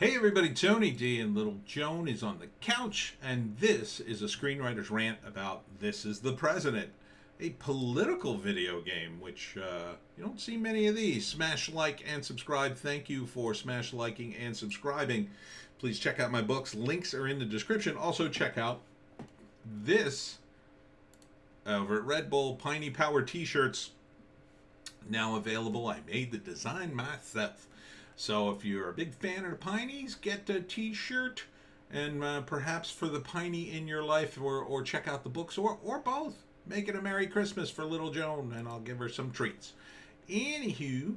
Hey everybody, Tony D and Little Joan is on the couch, and this is a screenwriter's rant about This Is the President, a political video game, which you don't see many of these. Smash like and subscribe. Thank you for smash liking and subscribing. Please check out my books. Links are in the description. Also check out this over at Red Bull Piney Power t-shirts, now available. I made the design myself. So if you're a big fan of the Pineys, get a t-shirt, and perhaps for the Piney in your life, or check out the books, or both. Make it a Merry Christmas for little Joan, and I'll give her some treats. Anywho,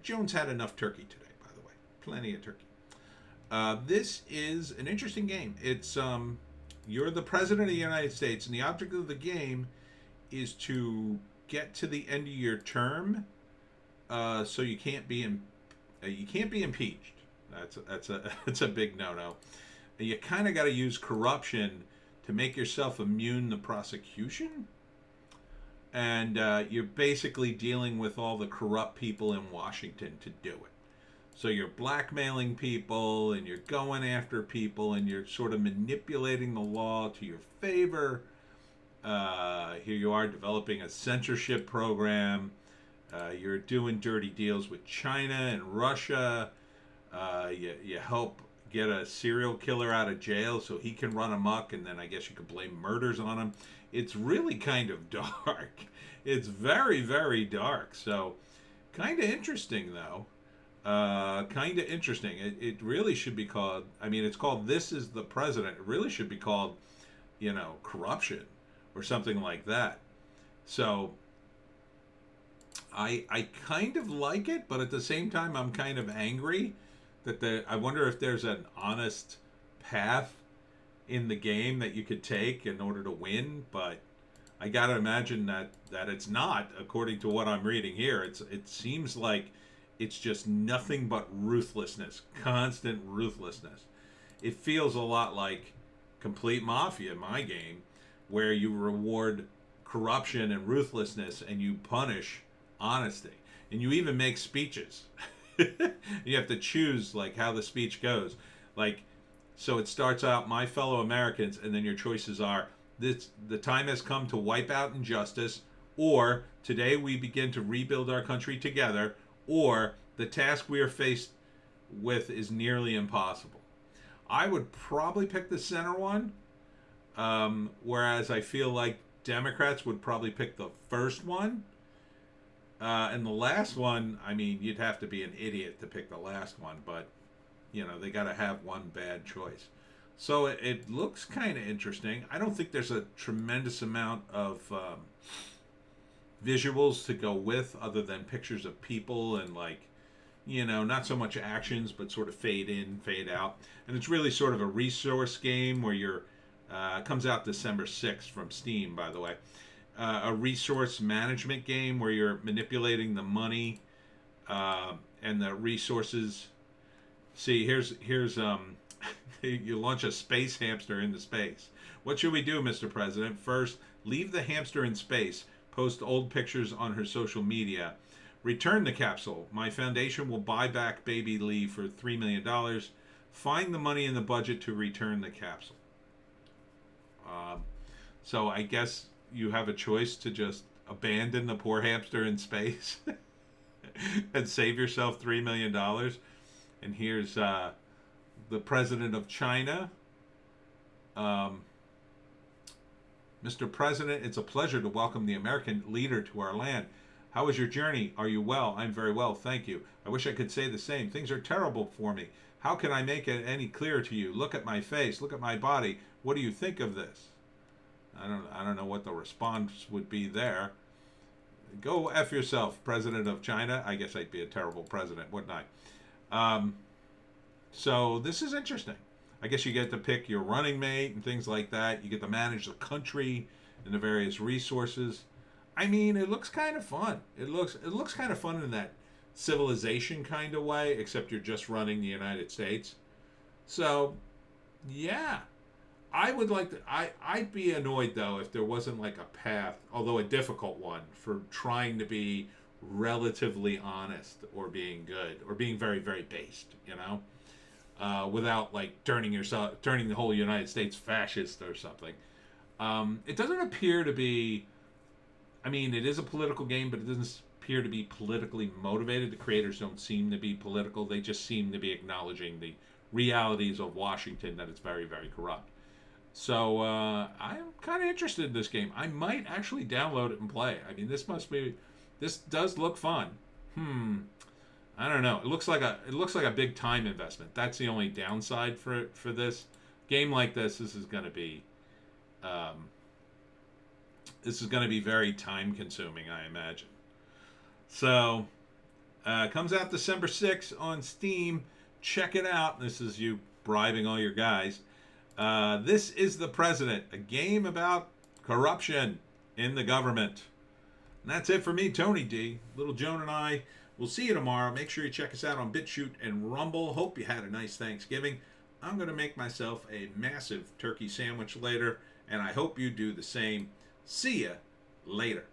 Joan's had enough turkey today, by the way. Plenty of turkey. This is an interesting game. It's you're the President of the United States, and the object of the game is to get to the end of your term, so you can't be impeached. That's a big no-no. You kind of got to use corruption to make yourself immune to prosecution, and you're basically dealing with all the corrupt people in Washington to do it. So you're blackmailing people, and you're going after people, and you're sort of manipulating the law to your favor. Here you are developing a censorship program. You're doing dirty deals with China and Russia. You help get a serial killer out of jail so he can run amok, and then I guess you could blame murders on him. It's really kind of dark. It's very, very dark. So kind of interesting, though. Kind of interesting. It really should be called, it's called This Is the President. It really should be called, corruption or something like that. So I kind of like it, but at the same time, I'm kind of angry that I wonder if there's an honest path in the game that you could take in order to win, but I gotta imagine that it's not, according to what I'm reading here. It seems like it's just nothing but ruthlessness, constant ruthlessness. It feels a lot like Complete Mafia, my game, where you reward corruption and ruthlessness and you punish honesty, and you even make speeches. You have to choose like how the speech goes, like, so it starts out, my fellow Americans, and then your choices are, the time has come to wipe out injustice, or today we begin to rebuild our country together, or the task we are faced with is nearly impossible. I would probably pick the center one, whereas I feel like Democrats would probably pick the first one. And the last one, you'd have to be an idiot to pick the last one, but, they got to have one bad choice. So it looks kind of interesting. I don't think there's a tremendous amount of visuals to go with other than pictures of people and, not so much actions, but sort of fade in, fade out. And it's really sort of a resource game where it comes out December 6th from Steam, by the way. A resource management game where you're manipulating the money and the resources. See, here's you launch a space hamster into space. What should we do, Mr. President? First, leave the hamster in space. Post old pictures on her social media. Return the capsule. My foundation will buy back baby Lee for $3 million. Find the money in the budget to return the capsule. So I guess you have a choice to just abandon the poor hamster in space and save yourself $3 million. And here's the president of China. Mr. President, it's a pleasure to welcome the American leader to our land. How was your journey? Are you well? I'm very well, thank you. I wish I could say the same. Things are terrible for me. How can I make it any clearer to you? Look at my face. Look at my body. What do you think of this? I don't know what the response would be there. Go F yourself, President of China. I guess I'd be a terrible president, wouldn't I? So this is interesting. I guess you get to pick your running mate and things like that. You get to manage the country and the various resources. It looks kind of fun. It looks kind of fun in that civilization kind of way, except you're just running the United States. So, yeah. I would like to. I'd be annoyed though if there wasn't like a path, although a difficult one, for trying to be relatively honest or being good or being very, very based. without like turning the whole United States fascist or something. It doesn't appear to be. I mean, it is a political game, but it doesn't appear to be politically motivated. The creators don't seem to be political. They just seem to be acknowledging the realities of Washington, that it's very, very corrupt. So I'm kind of interested in this game. I might actually download it and play. I mean, this does look fun. I don't know. It looks like a big time investment. That's the only downside for this game like this. This is going to be very time consuming, I imagine. So comes out December 6th on Steam. Check it out. This is you bribing all your guys. This is the President, a game about corruption in the government. And that's it for me, Tony D. Little Joan and I will see you tomorrow. Make sure you check us out on Bitchute and Rumble. Hope you had a nice Thanksgiving. I'm going to make myself a massive turkey sandwich later, and I hope you do the same. See ya later.